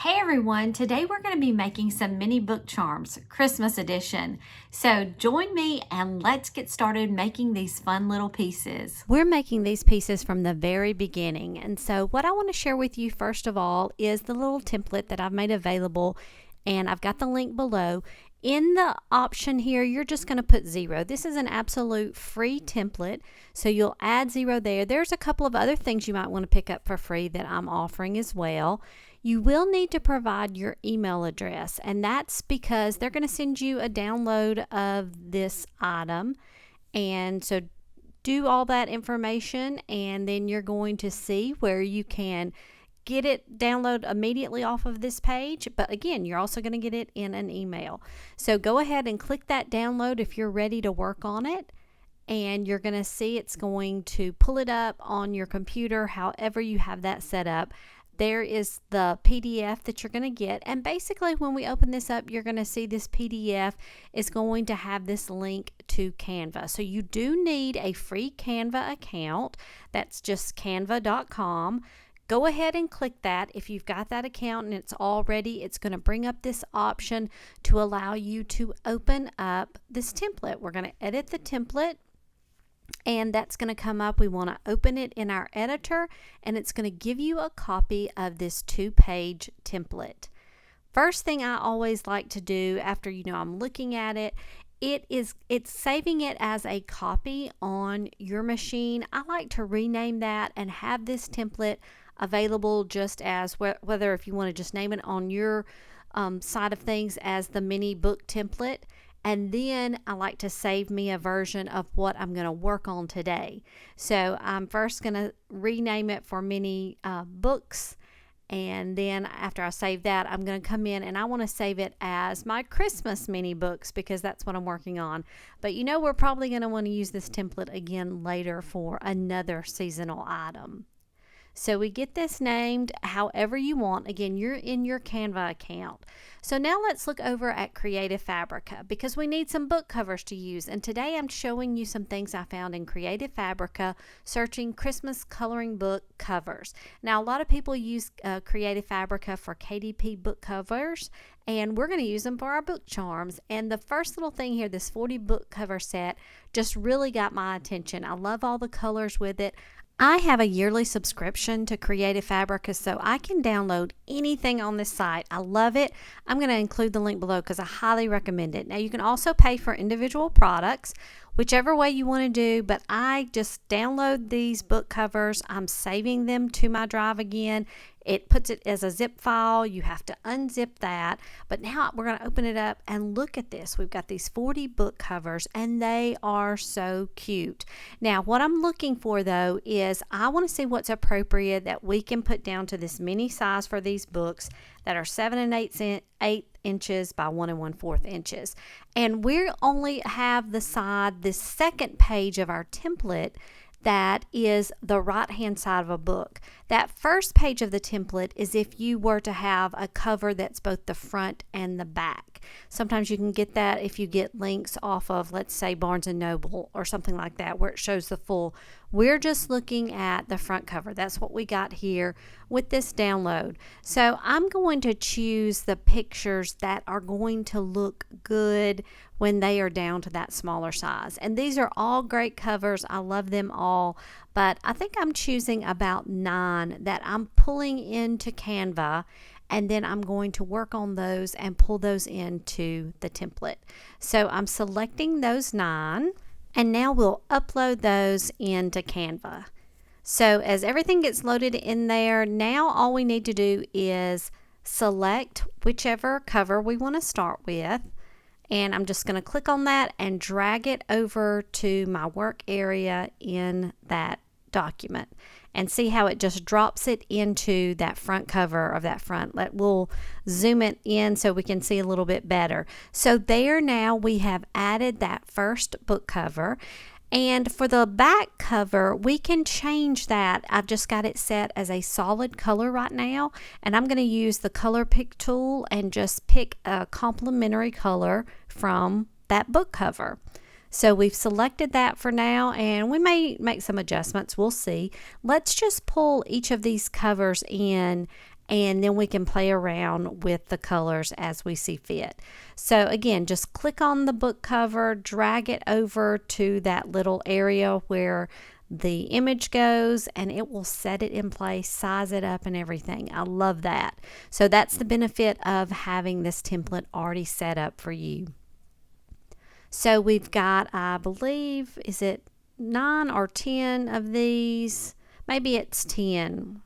Hey everyone, today we're going to be making some mini book charms, Christmas edition. So join me and let's get started making these fun little pieces. We're making these pieces from the very beginning, and so what I want to share with you first of all is the little template that I've made available, and I've got the link below. In the option here, you're just going to put 0. This is an absolute free template, so you'll add 0 there. There's a couple of other things you might want to pick up for free that I'm offering as well. You will need to provide your email address, and that's because they're going to send you a download of this item. And so do all that information, and then you're going to see where you can get it download immediately off of this page. But again, you're also going to get it in an email. So go ahead and click that download if you're ready to work on it. And you're going to see it's going to pull it up on your computer, however you have that set up. There is the PDF that you're going to get, and basically when we open this up, you're going to see this PDF is going to have this link to Canva. So you do need a free Canva account. That's just canva.com. Go ahead and click that. If you've got that account and it's all ready, it's going to bring up this option to allow you to open up this template. We're going to edit the template, and that's going to come up. We want to open it in our editor, and it's going to give you a copy of this 2-page template. First thing I always like to do after I'm looking at it, it's saving it as a copy on your machine. I like to rename that and have this template available just as whether if you want to just name it on your side of things as the mini book template. And then I like to save me a version of what I'm going to work on today. So I'm first going to rename it for mini books. And then after I save that, I'm going to come in and I want to save it as my Christmas mini books because that's what I'm working on. But we're probably going to want to use this template again later for another seasonal item. So we get this named however you want. Again, you're in your Canva account. So now let's look over at Creative Fabrica because we need some book covers to use. And today I'm showing you some things I found in Creative Fabrica searching Christmas coloring book covers. Now, a lot of people use Creative Fabrica for KDP book covers, and we're going to use them for our book charms. And the first little thing here, this 40 book cover set, just really got my attention. I love all the colors with it. I have a yearly subscription to Creative Fabrica, so I can download anything on this site. I love it. I'm going to include the link below because I highly recommend it. Now, you can also pay for individual products, whichever way you want to do, but I just download these book covers. I'm saving them to my drive again. It puts it as a zip file. You have to unzip that. But now we're going to open it up and look at this. We've got these 40 book covers and they are so cute. Now, what I'm looking for though is I want to see what's appropriate that we can put down to this mini size for these books that are 7 1/8 inches by 1 1/4 inches. And we only have this second page of our template that is the right hand side of a book. That first page of the template is if you were to have a cover that's both the front and the back. Sometimes you can get that if you get links off of, let's say, Barnes & Noble or something like that where it shows the full. We're just looking at the front cover. That's what we got here with this download. So I'm going to choose the pictures that are going to look good when they are down to that smaller size. And these are all great covers. I love them all. But I think I'm choosing about 9 that I'm pulling into Canva, and then I'm going to work on those and pull those into the template. So I'm selecting those 9, and now we'll upload those into Canva. So as everything gets loaded in there, now all we need to do is select whichever cover we want to start with. And I'm just going to click on that and drag it over to my work area in that document, and see how it just drops it into that front cover of that front. We'll zoom it in so we can see a little bit better. So there, now we have added that first book cover. And for the back cover, we can change that. I've just got it set as a solid color right now, and I'm going to use the color pick tool and just pick a complementary color from that book cover. So we've selected that for now, and we may make some adjustments. We'll see. Let's just pull each of these covers in and then we can play around with the colors as we see fit. So again, just click on the book cover, drag it over to that little area where the image goes, and it will set it in place, size it up and everything. I love that. So that's the benefit of having this template already set up for you. So we've got, I believe, is it 9 or 10 of these? Maybe it's 10.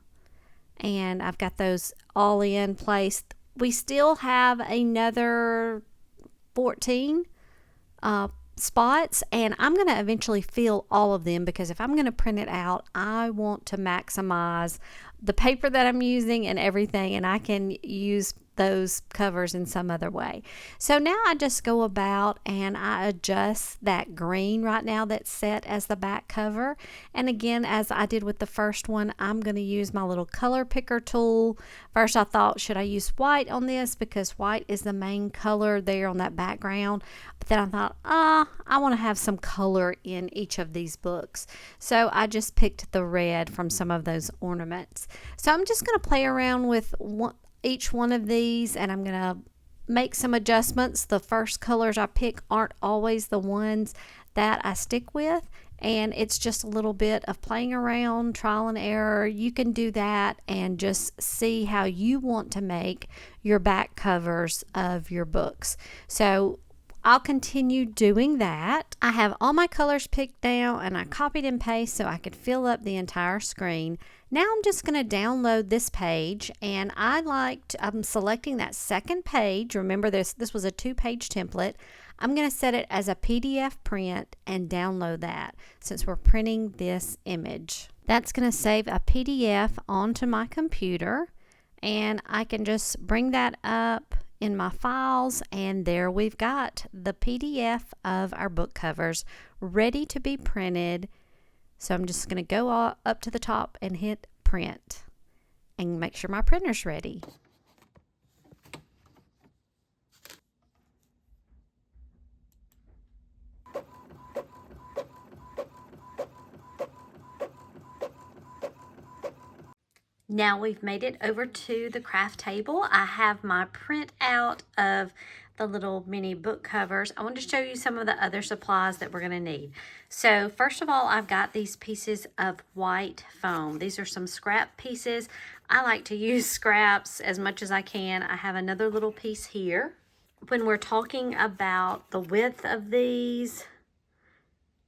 And I've got those all in place. We still have another 14 spots, and I'm going to eventually fill all of them, because if I'm going to print it out, I want to maximize the paper that I'm using and everything, and I can use those covers in some other way. So now I just go about and I adjust that green right now that's set as the back cover. And again, as I did with the first one, I'm going to use my little color picker tool. First I thought, should I use white on this, because white is the main color there on that background. But then I thought, I want to have some color in each of these books. So I just picked the red from some of those ornaments. So I'm just going to play around with each one of these, and I'm going to make some adjustments. The first colors I pick aren't always the ones that I stick with, and it's just a little bit of playing around, trial and error. You can do that and just see how you want to make your back covers of your books. So I'll continue doing that. I have all my colors picked down, and I copied and pasted so I could fill up the entire screen. Now I'm just going to download this page, and I'm selecting that second page. Remember, this was a 2-page template. I'm going to set it as a PDF print and download that, since we're printing this image. That's going to save a PDF onto my computer, and I can just bring that up in my files, and there we've got the PDF of our book covers ready to be printed. So I'm just going to go up to the top and hit print and make sure my printer's ready. Now we've made it over to the craft table. I have my print out of the little mini book covers. I want to show you some of the other supplies that we're going to need. So first of all, I've got these pieces of white foam. These are some scrap pieces. I like to use scraps as much as I can. I have another little piece here. When we're talking about the width of these,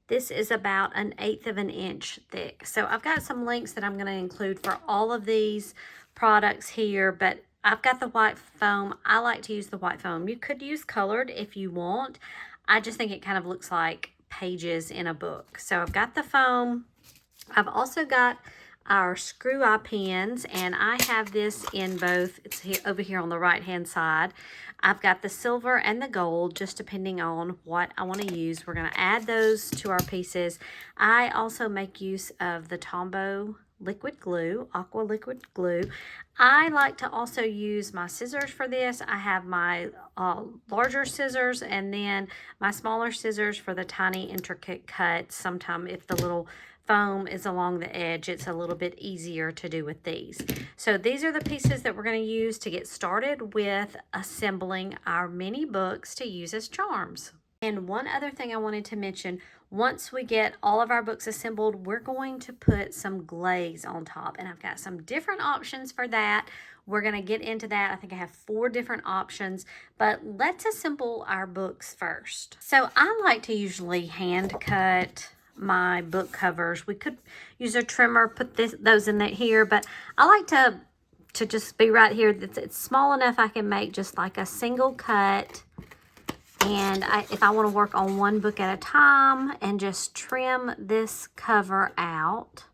this is about 1/8 of an inch thick. So I've got some links that I'm going to include for all of these products here, but I've got the white foam. I like to use the white foam. You could use colored if you want. I just think it kind of looks like pages in a book. So I've got the foam. I've also got our screw eye pins, and I have this in both. It's here, over here on the right hand side. I've got the silver and the gold, just depending on what I want to use. We're going to add those to our pieces. I also make use of the Tombow liquid glue, aqua liquid glue. I like to also use my scissors for this. I have my larger scissors, and then my smaller scissors for the tiny intricate cuts. Sometimes if the little foam is along the edge, it's a little bit easier to do with these. So these are the pieces that we're going to use to get started with assembling our mini books to use as charms. And one other thing I wanted to mention, once we get all of our books assembled, we're going to put some glaze on top, and I've got some different options for that. We're going to get into that. I think I have 4 different options, but let's assemble our books first. So I like to usually hand cut my book covers. We could use a trimmer, put those in here, but I like to just be right here. It's small enough I can make just like a single cut. And if I want to work on one book at a time and just trim this cover out,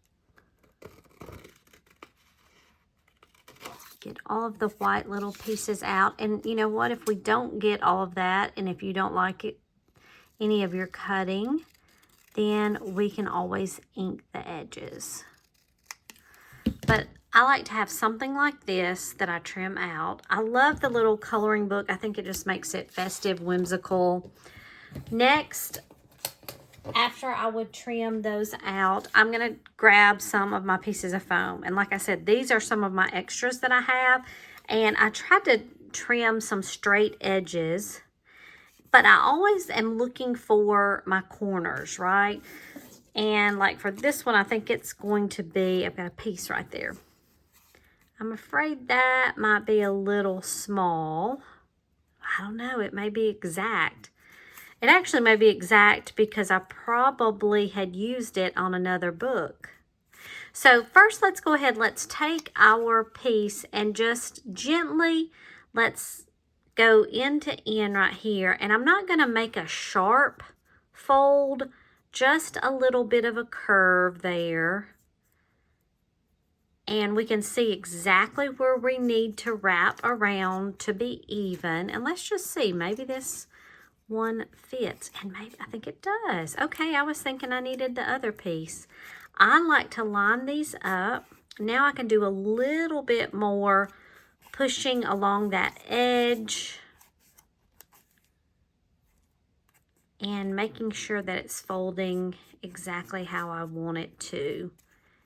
get all of the white little pieces out. And you know what, if we don't get all of that, and if you don't like it, any of your cutting, then we can always ink the edges. But I like to have something like this that I trim out. I love the little coloring book. I think it just makes it festive, whimsical. Next, after I would trim those out, I'm going to grab some of my pieces of foam. And like I said, these are some of my extras that I have. And I tried to trim some straight edges, but I always am looking for my corners, right? And like for this one, I think it's going to be, I've got a piece right there. I'm afraid that might be a little small. I don't know, it may be exact. It actually may be exact because I probably had used it on another book. So first, let's go ahead, let's take our piece and just gently, let's go end to end right here. And I'm not gonna make a sharp fold, just a little bit of a curve there. And we can see exactly where we need to wrap around to be even. And let's just see, maybe this one fits, and maybe I think it does. Okay, I was thinking I needed the other piece. I like to line these up. Now I can do a little bit more pushing along that edge and making sure that it's folding exactly how I want it to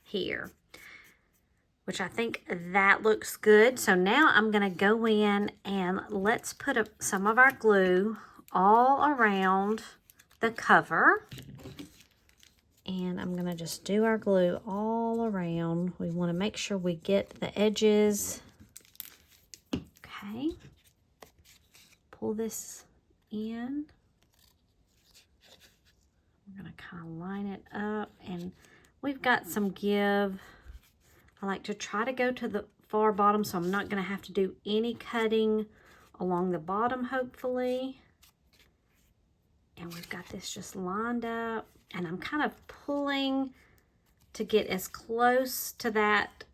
here, which I think that looks good. So now I'm going to go in and let's put some of our glue all around the cover. And I'm going to just do our glue all around. We want to make sure we get the edges. Okay. Pull this in. I'm going to kind of line it up, and we've got some give. I like to try to go to the far bottom, so I'm not going to have to do any cutting along the bottom, hopefully. And we've got this just lined up, and I'm kind of pulling to get as close to that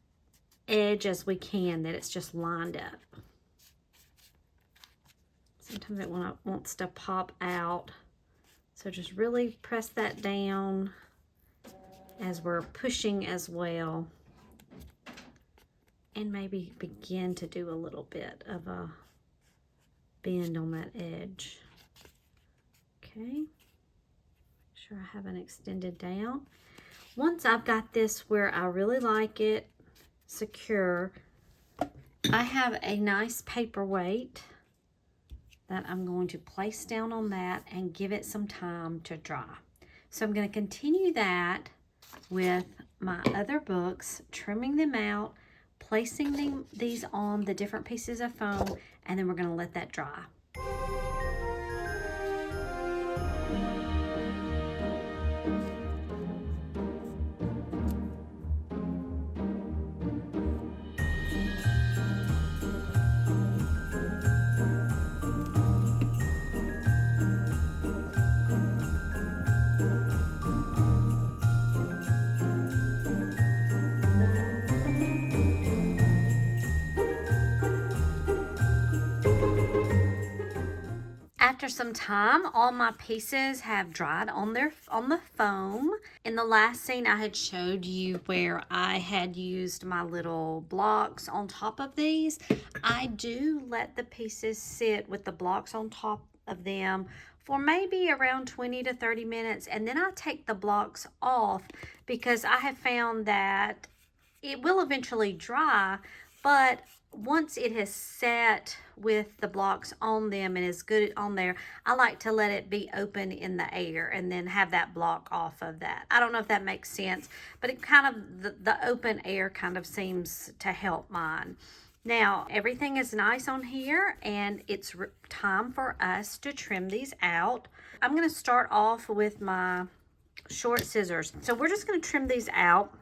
edge as we can, that it's just lined up. Sometimes it wants to pop out, so just really press that down as we're pushing as well, and maybe begin to do a little bit of a bend on that edge. Okay, make sure I haven't extended down. Once I've got this where I really like it secure, I have a nice paperweight that I'm going to place down on that and give it some time to dry. So I'm going to continue that with my other books, trimming them out, placing these on the different pieces of foam, and then we're going to let that dry. After some time, all my pieces have dried on the foam. In the last scene, I had showed you where I had used my little blocks on top of these. I do let the pieces sit with the blocks on top of them for maybe around 20 to 30 minutes, and then I take the blocks off because I have found that it will eventually dry, but once it has set with the blocks on them and is good on there, I like to let it be open in the air and then have that block off of that. I don't know if that makes sense, but it kind of, the open air kind of seems to help mine. Now, everything is nice on here, and it's time for us to trim these out. I'm going to start off with my short scissors. So we're just going to trim these out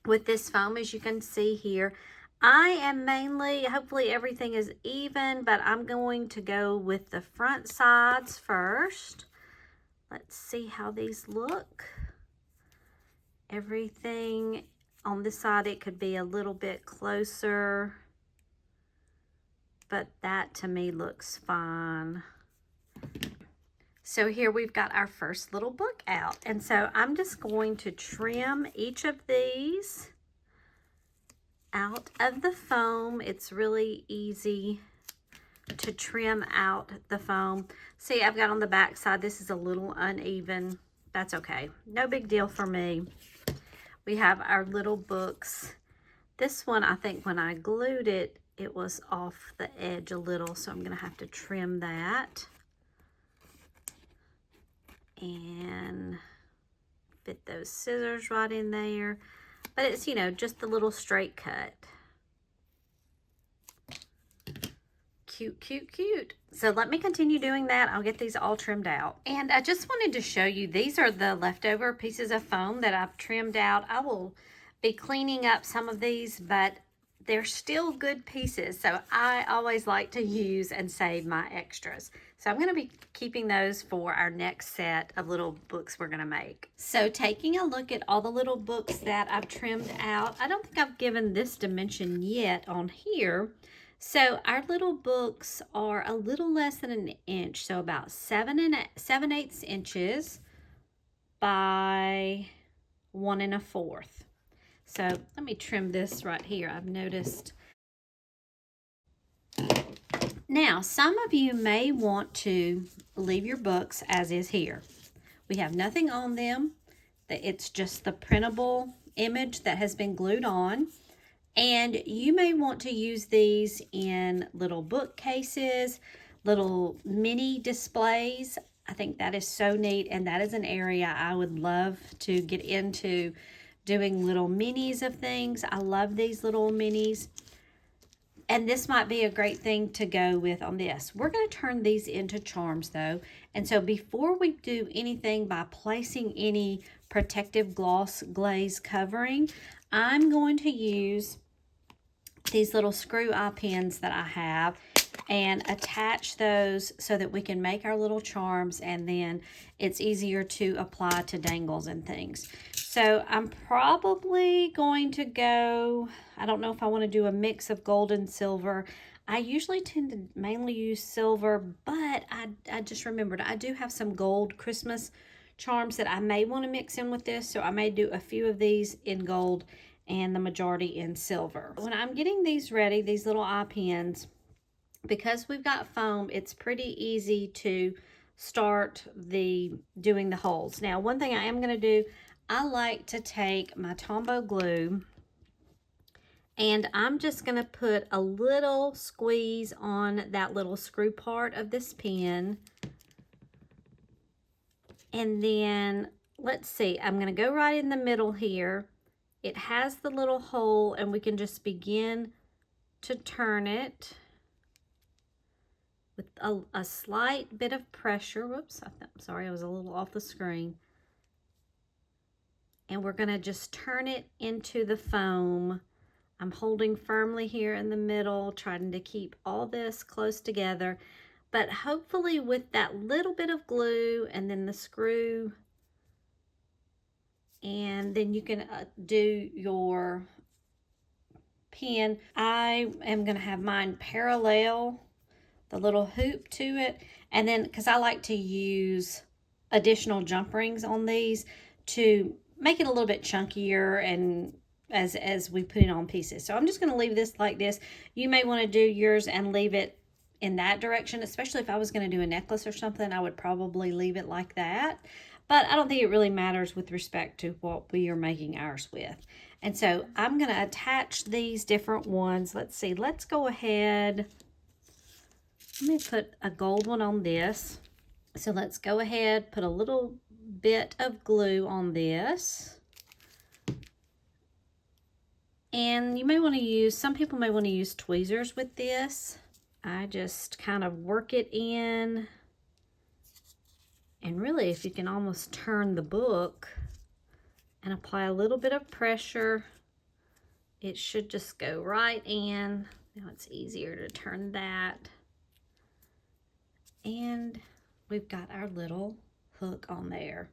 with this foam, as you can see here. I am mainly, hopefully everything is even, but I'm going to go with the front sides first. Let's see how these look. Everything on this side, it could be a little bit closer, but that to me looks fine. So here we've got our first little book out, and so I'm just going to trim each of these out of the foam. It's really easy to trim out the foam. See, I've got on the back side, this is a little uneven, that's okay. No big deal for me. We have our little books. This one, I think when I glued it, it was off the edge a little, so I'm gonna have to trim that and fit those scissors right in there. But it's, you know, just a little straight cut. Cute, cute, cute. So let me continue doing that. I'll get these all trimmed out. And I just wanted to show you, these are the leftover pieces of foam that I've trimmed out. I will be cleaning up some of these, but they're still good pieces. So I always like to use and save my extras. So I'm going to be keeping those for our next set of little books we're going to make. So taking a look at all the little books that I've trimmed out, I don't think I've given this dimension yet on here. So our little books are a little less than an inch, so about 7/8 inches by 1 1/4. So let me trim this right here. I've noticed. Now, some of you may want to leave your books as is here. We have nothing on them. It's just the printable image that has been glued on. And you may want to use these in little bookcases, little mini displays. I think that is so neat, and that is an area I would love to get into, doing little minis of things. I love these little minis. And this might be a great thing to go with on this. We're going to turn these into charms though. And so before we do anything by placing any protective gloss glaze covering, I'm going to use these little screw eye pins that I have and attach those so that we can make our little charms, and then it's easier to apply to dangles and things. So I'm probably going to go, I don't know if I want to do a mix of gold and silver. I usually tend to mainly use silver, but I just remembered I do have some gold Christmas charms that I may want to mix in with this, so I may do a few of these in gold and the majority in silver. When I'm getting these ready, these little eye pins, because we've got foam, it's pretty easy to start doing the holes. Now, one thing I am going to do, I like to take my Tombow glue and I'm just going to put a little squeeze on that little screw part of this pin. And then, let's see, I'm going to go right in the middle here. It has the little hole, and we can just begin to turn it with a slight bit of pressure. Whoops, I'm sorry, I was a little off the screen. And we're going to just turn it into the foam. I'm holding firmly here in the middle, trying to keep all this close together. But hopefully with that little bit of glue and then the screw, and then you can do your pin. I am going to have mine parallel the little hoop to it, and then because I like to use additional jump rings on these to make it a little bit chunkier and as we put it on pieces. So I'm just going to leave this like this. You may want to do yours and leave it in that direction, especially if I was going to do a necklace or something. I would probably leave it like that. But I don't think it really matters with respect to what we are making ours with. And so I'm going to attach these different ones. Let's see. Let's go ahead. Let me put a gold one on this. So let's go ahead, put a little bit of glue on this. And you may want to use, some people may want to use tweezers with this. I just kind of work it in. And really, if you can almost turn the book and apply a little bit of pressure, it should just go right in. Now it's easier to turn that. And we've got our little hook on there.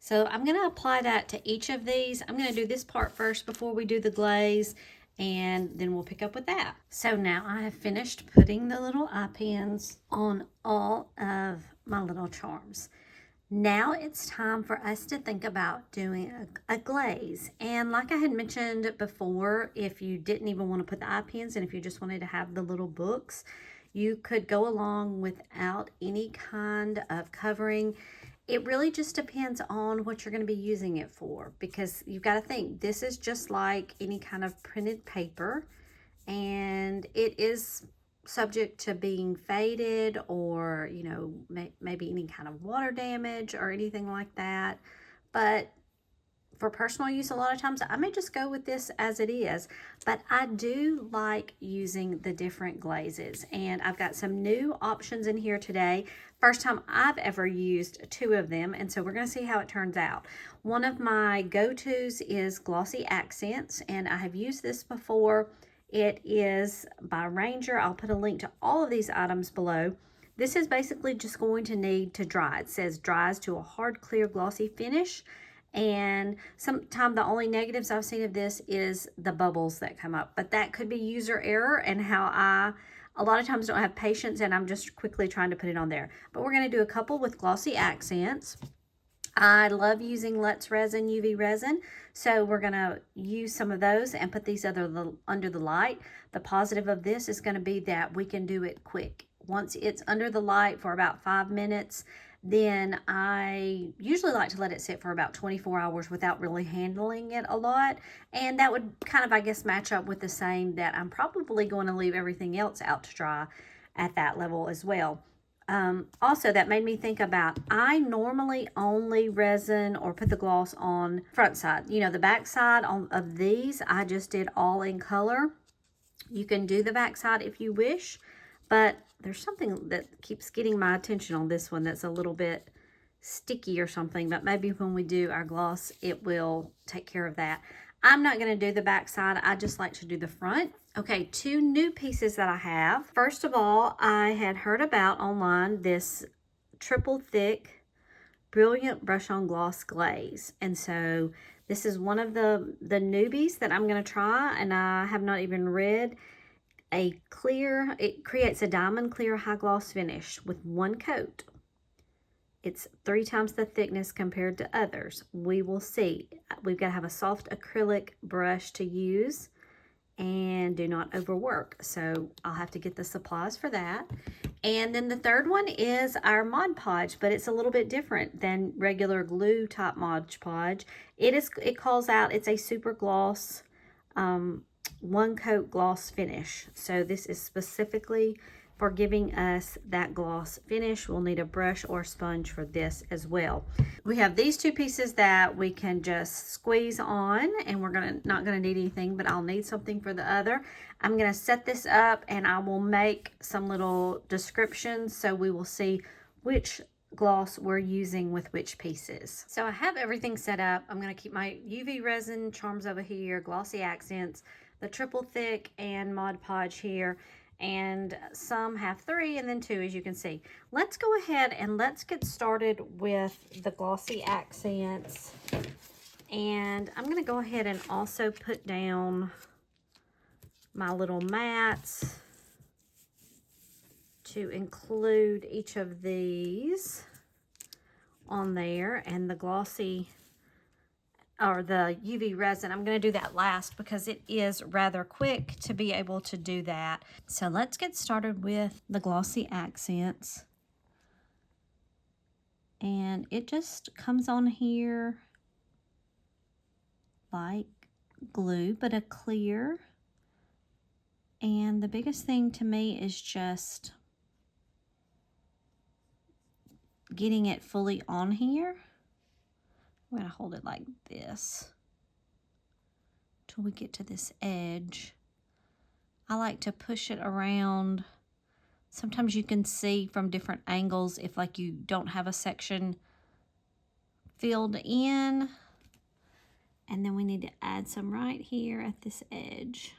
So I'm going to apply that to each of these. I'm going to do this part first before we do the glaze, and then we'll pick up with that. So now I have finished putting the little eye pins on all of my little charms. Now it's time for us to think about doing a glaze. And like I had mentioned before, if you didn't even want to put the eye pins and if you just wanted to have the little books, you could go along without any kind of covering It really just depends on what you're going to be using it for, because you've got to think this is just like any kind of printed paper, and it is subject to being faded or, you know, maybe any kind of water damage or anything like that. But for personal use, a lot of times I may just go with this as it is, but I do like using the different glazes, and I've got some new options in here today. First time I've ever used two of them, and so we're going to see how it turns out. One of my go-tos is Glossy Accents, and I have used this before. It is by Ranger. I'll put a link to all of these items below. This is basically just going to need to dry. It says dries to a hard, clear, glossy finish. And sometimes the only negatives I've seen of this is the bubbles that come up. But that could be user error and how I, a lot of times, don't have patience, and I'm just quickly trying to put it on there. But we're going to do a couple with Glossy Accents. I love using Let's Resin UV resin, so we're going to use some of those and put these under the light. The positive of this is going to be that we can do it quick. Once it's under the light for about 5 minutes, then I usually like to let it sit for about 24 hours without really handling it a lot. And that would kind of, I guess, match up with the same that I'm probably going to leave everything else out to dry at that level as well. Also, that made me think about, I normally only resin or put the gloss on front side. You know, the back side of these, I just did all in color. You can do the back side if you wish, but there's something that keeps getting my attention on this one that's a little bit sticky or something, but maybe when we do our gloss, it will take care of that. I'm not going to do the back side. I just like to do the front. Okay, two new pieces that I have. First of all, I had heard about online this triple thick brilliant brush on gloss glaze, and so this is one of the newbies that I'm going to try, and I have not even read. It creates a diamond clear high gloss finish with one coat. It's 3 times the thickness compared to others. We will see. We've got to have a soft acrylic brush to use and do not overwork. So I'll have to get the supplies for that. And then the third one is our Mod Podge, but it's a little bit different than regular glue type Mod Podge. It calls out, it's a super gloss, one coat gloss finish. So this is specifically for giving us that gloss finish. We'll need a brush or sponge for this as well. We have these two pieces that we can just squeeze on, and we're not gonna need anything, but I'll need something for the other. I'm gonna set this up and I will make some little descriptions so we will see which gloss we're using with which pieces. So I have everything set up. I'm gonna keep my UV resin charms over here, Glossy Accents, the triple thick, and Mod Podge here. And some have 3 and then 2, as you can see. Let's go ahead and let's get started with the Glossy Accents. And I'm going to go ahead and also put down my little mats to include each of these on there, and the glossy or the UV resin. I'm going to do that last because it is rather quick to be able to do that. So let's get started with the Glossy Accents. And it just comes on here like glue, but a clear. And the biggest thing to me is just getting it fully on here. I'm going to hold it like this till we get to this edge. I like to push it around. Sometimes you can see from different angles if like you don't have a section filled in. And then we need to add some right here at this edge.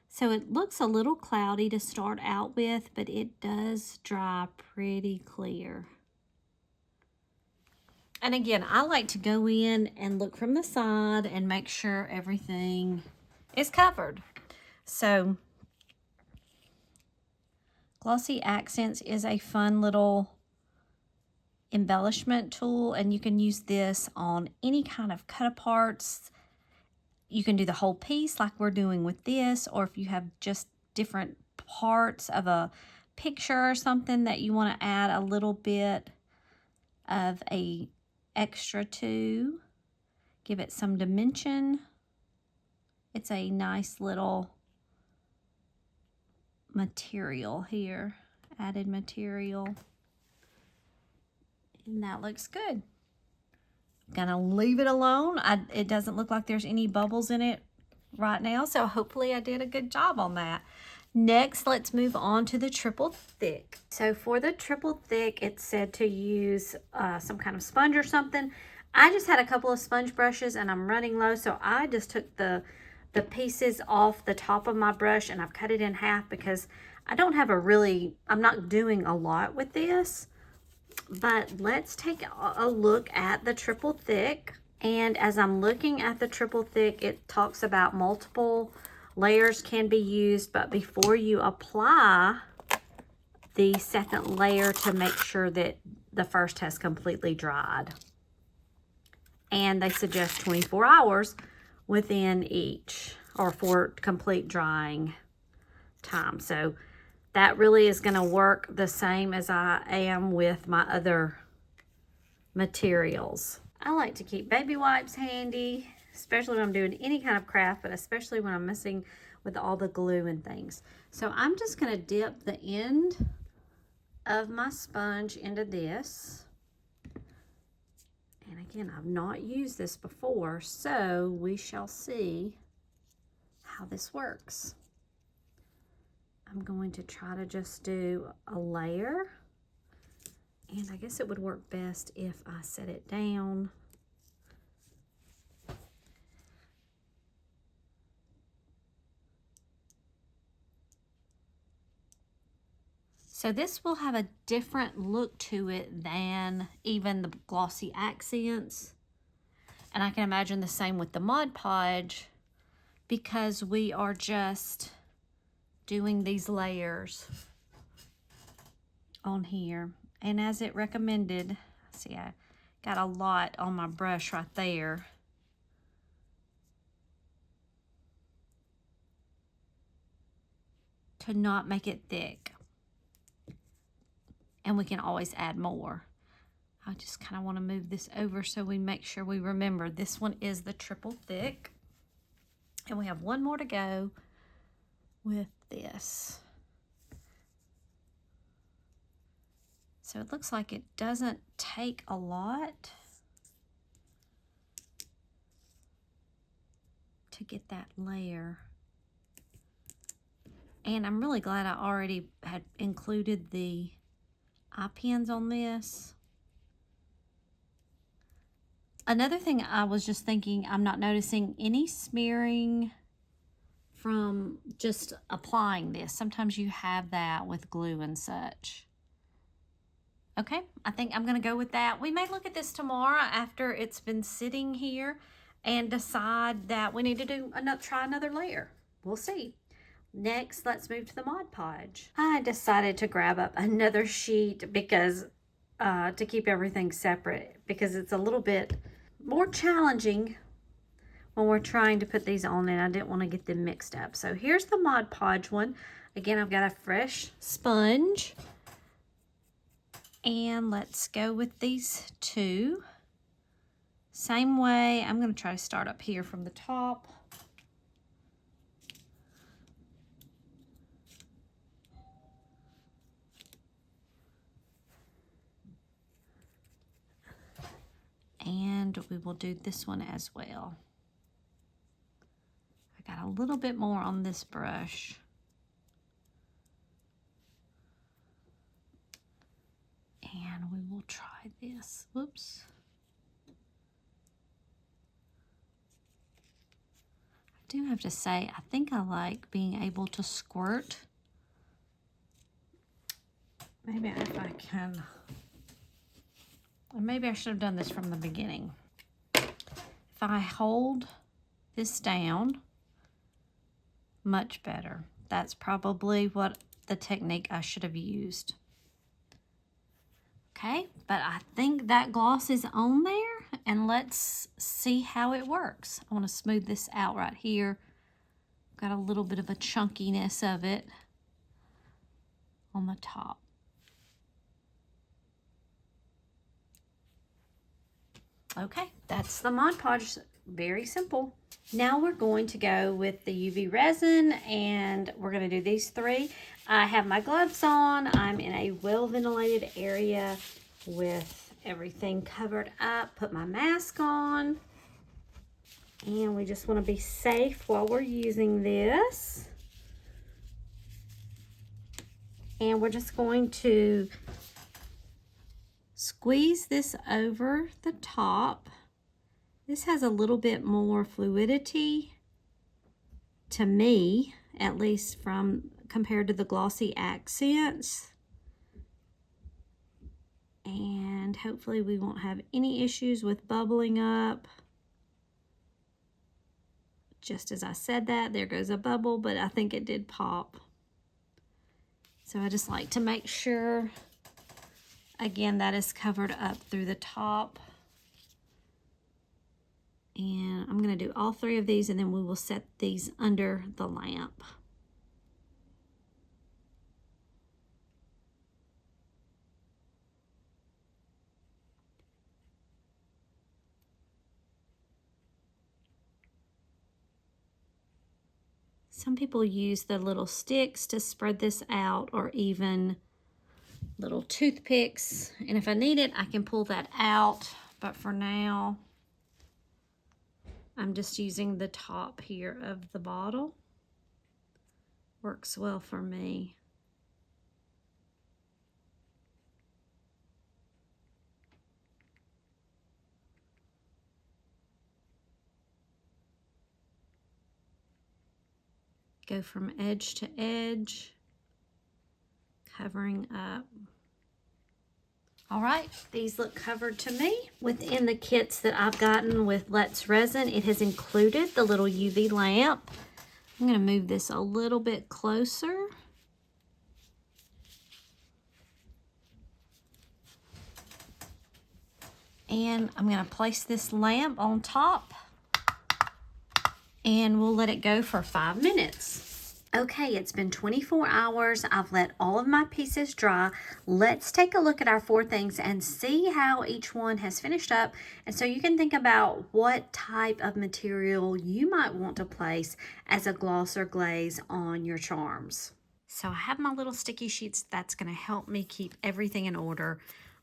So it looks a little cloudy to start out with, but it does dry pretty clear. And again, I like to go in and look from the side and make sure everything is covered. So Glossy Accents is a fun little embellishment tool, and you can use this on any kind of cut-aparts. You can do the whole piece like we're doing with this, or if you have just different parts of a picture or something that you want to add a little bit of a extra 2. Give it some dimension. It's a nice little material here, added material. And that looks good. Gonna leave it alone. It doesn't look like there's any bubbles in it right now, so hopefully I did a good job on that. Next, let's move on to the triple thick. So for the triple thick, it said to use some kind of sponge or something. I just had a couple of sponge brushes and I'm running low, so I just took the pieces off the top of my brush and I've cut it in half because I don't have I'm not doing a lot with this. But let's take a look at the triple thick. And as I'm looking at the triple thick, it talks about multiple layers can be used, but before you apply the second layer, to make sure that the first has completely dried. And they suggest 24 hours within each, or for complete drying time. So that really is going to work the same as I am with my other materials. I like to keep baby wipes handy, especially when I'm doing any kind of craft, but especially when I'm messing with all the glue and things. So I'm just going to dip the end of my sponge into this. And again, I've not used this before, so we shall see how this works. I'm going to try to just do a layer, and I guess it would work best if I set it down. So this will have a different look to it than even the Glossy Accents. And I can imagine the same with the Mod Podge, because we are just doing these layers on here. And as it recommended, see, I got a lot on my brush right there. To not make it thick. And we can always add more. I just kind of want to move this over so we make sure we remember this one is the triple thick. And we have one more to go with this. So it looks like it doesn't take a lot to get that layer. And I'm really glad I already had included the eye pins on this. Another thing I was just thinking, I'm not noticing any smearing from just applying this. Sometimes you have that with glue and such. Okay, I think I'm gonna go with that. We may look at this tomorrow after it's been sitting here and decide that we need to try another layer. We'll see. Next, let's move to the Mod Podge. I decided to grab up another sheet because to keep everything separate, because it's a little bit more challenging when we're trying to put these on, and I didn't want to get them mixed up. So here's the Mod Podge one. Again, I've got a fresh sponge. And let's go with these two. Same way, I'm going to try to start up here from the top. And we will do this one as well. I got a little bit more on this brush. And we will try this. Whoops. I do have to say, I think I like being able to squirt. Maybe if I can, or maybe I should have done this from the beginning. If I hold this down, much better. That's probably what the technique I should have used. Okay, but I think that gloss is on there, and let's see how it works. I want to smooth this out right here. Got a little bit of a chunkiness of it on the top. Okay, that's the Mod Podge. Very simple. Now we're going to go with the UV resin, and we're going to do these three. I have my gloves on. I'm in a well-ventilated area with everything covered up. Put my mask on. And we just want to be safe while we're using this. And we're just going to squeeze this over the top. This has a little bit more fluidity to me, at least from compared to the Glossy Accents. And hopefully we won't have any issues with bubbling up. Just as I said that, there goes a bubble, but I think it did pop. So I just like to make sure, again, that is covered up through the top. And I'm going to do all three of these, and then we will set these under the lamp. Some people use the little sticks to spread this out, or even little toothpicks. And if I need it, I can pull that out. But for now, I'm just using the top here of the bottle. Works well for me. Go from edge to edge, covering up. All right, these look covered to me. Within the kits that I've gotten with Let's Resin, it has included the little UV lamp. I'm going to move this a little bit closer. And I'm going to place this lamp on top, and we'll let it go for 5 minutes. Okay, it's been 24 hours. I've let all of my pieces dry. Let's take a look at our 4 things and see how each one has finished up. And so you can think about what type of material you might want to place as a gloss or glaze on your charms. So I have my little sticky sheets. That's going to help me keep everything in order.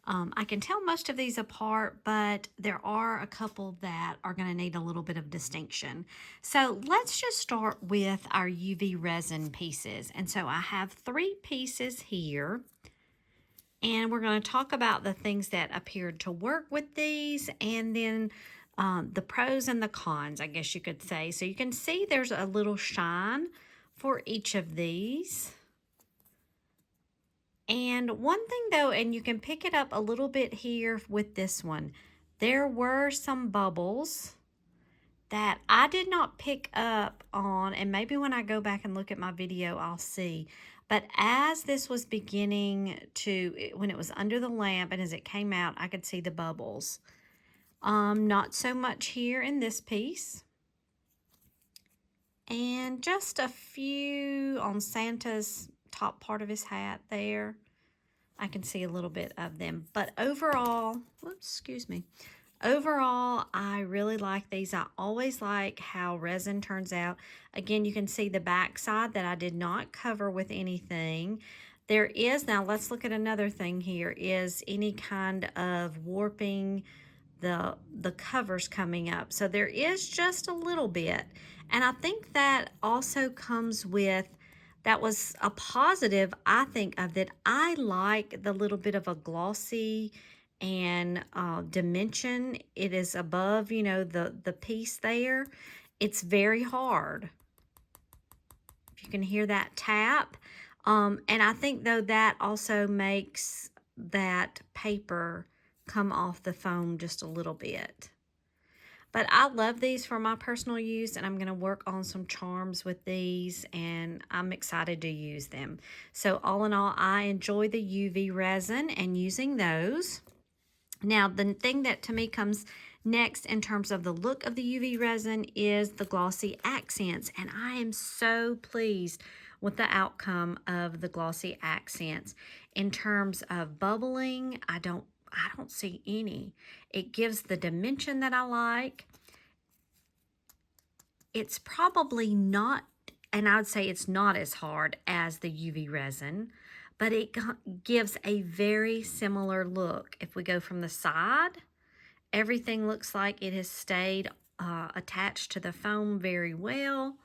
I can tell most of these apart, but there are a couple that are going to need a little bit of distinction. So let's just start with our UV resin pieces. And so I have 3 pieces here. And we're going to talk about the things that appeared to work with these, and then the pros and the cons, I guess you could say. So you can see there's a little shine for each of these. And one thing though, and you can pick it up a little bit here with this one, there were some bubbles that I did not pick up on, and maybe when I go back and look at my video, I'll see. But as this was beginning to, when it was under the lamp and as it came out, I could see the bubbles. Not so much here in this piece. And just a few on Santa's top part of his hat there. I can see a little bit of them. But overall, whoops, excuse me. Overall, I really like these. I always like how resin turns out. Again, you can see the back side that I did not cover with anything. There is, now let's look at another thing here, is any kind of warping, the covers coming up. So there is just a little bit. And I think that also comes with, that was a positive, I think, of that. I like the little bit of a glossy and dimension. It is above, you know, the piece there. It's very hard. If you can hear that tap. And I think, though, that also makes that paper come off the foam just a little bit. But I love these for my personal use, and I'm going to work on some charms with these, and I'm excited to use them. So all in all, I enjoy the UV resin and using those. Now, the thing that to me comes next in terms of the look of the UV resin is the Glossy Accents, and I am so pleased with the outcome of the Glossy Accents. In terms of bubbling, I I don't see any. It gives the dimension that I like. It's probably not, and I would say it's not as hard as the UV resin, but it gives a very similar look. If we go from the side, everything looks like it has stayed attached to the foam very well.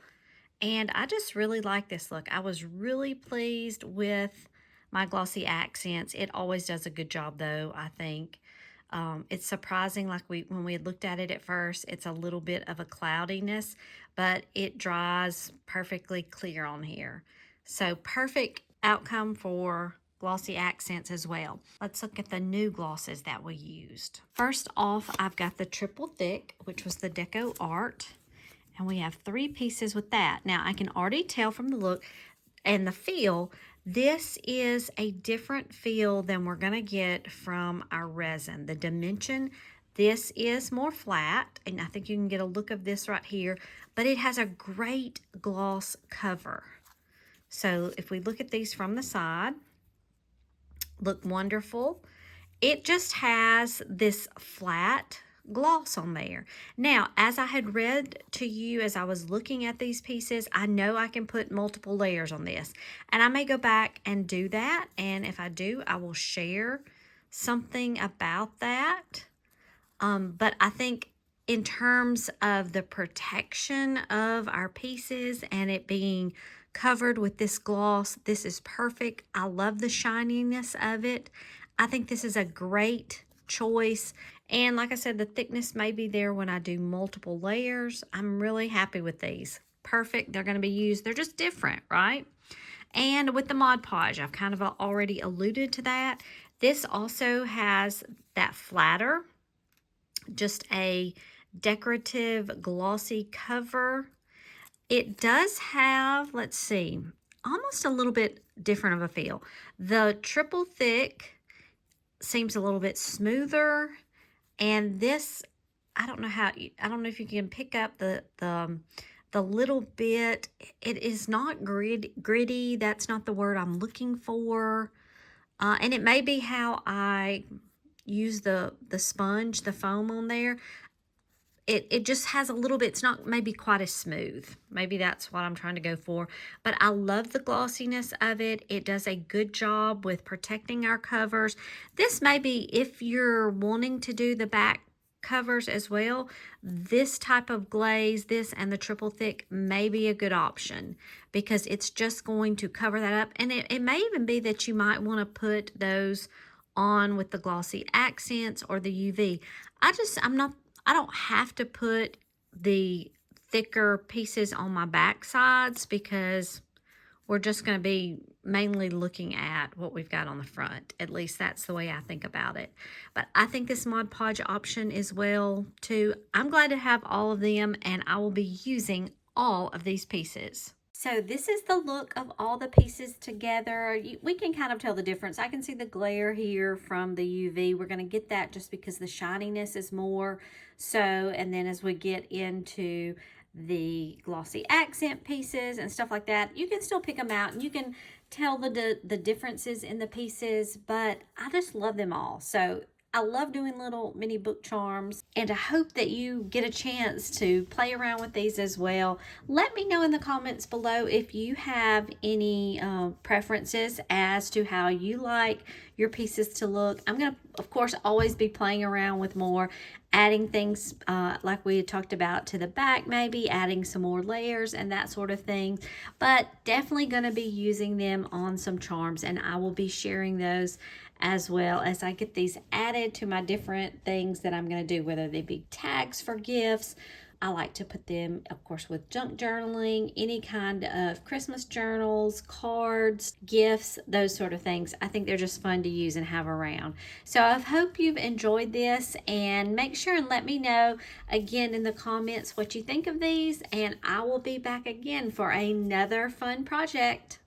And I just really like this look. I was really pleased with my Glossy Accents. It always does a good job though, I think. It's surprising, like when we had looked at it at first, it's a little bit of a cloudiness, but it dries perfectly clear on here. So perfect outcome for Glossy Accents as well. Let's look at the new glosses that we used. First off, I've got the triple thick, which was the Deco Art. And we have 3 pieces with that. Now, I can already tell from the look and the feel, this is a different feel than we're going to get from our resin. The dimension, this is more flat, and I think you can get a look of this right here, but it has a great gloss cover. So if we look at these from the side, look wonderful. It just has this flat gloss on there. Now, as I had read to you as I was looking at these pieces, I know I can put multiple layers on this, and I may go back and do that, and if I do, I will share something about that. But I think in terms of the protection of our pieces and it being covered with this gloss, this is perfect. I love the shininess of it. I think this is a great choice. And like I said, the thickness may be there when I do multiple layers. I'm really happy with these. Perfect. They're going to be used. They're just different, right? And with the Mod Podge, I've kind of already alluded to that. This also has that flatter, just a decorative glossy cover. It does have, let's see, almost a little bit different of a feel. The triple thick seems a little bit smoother, and this, I don't know if you can pick up the little bit. It is not gritty. That's not the word I'm looking for. And it may be how I use the sponge, the foam on there. It just has a little bit, it's not maybe quite as smooth. Maybe that's what I'm trying to go for. But I love the glossiness of it. It does a good job with protecting our covers. This may be, if you're wanting to do the back covers as well, this type of glaze, this and the triple thick may be a good option because it's just going to cover that up. And it may even be that you might want to put those on with the Glossy Accents or the UV. I don't have to put the thicker pieces on my back sides because we're just going to be mainly looking at what we've got on the front. At least that's the way I think about it. But I think this Mod Podge option is well too. I'm glad to have all of them, and I will be using all of these pieces. So this is the look of all the pieces together. We can kind of tell the difference. I can see the glare here from the UV. We're going to get that just because the shininess is more. So, and then as we get into the glossy accent pieces and stuff like that, you can still pick them out and you can tell the differences in the pieces, but I just love them all. So I love doing little mini book charms, and I hope that you get a chance to play around with these as well. Let me know in the comments below if you have any preferences as to how you like your pieces to look. I'm going to, of course, always be playing around with more, adding things like we had talked about to the back, maybe adding some more layers and that sort of thing, but definitely going to be using them on some charms, and I will be sharing those as well as I get these added to my different things that I'm going to do, whether they be tags for gifts. I like to put them, of course, with junk journaling, any kind of Christmas journals, cards, gifts, those sort of things. I think they're just fun to use and have around. So I hope you've enjoyed this, and make sure and let me know again in the comments what you think of these, and I will be back again for another fun project.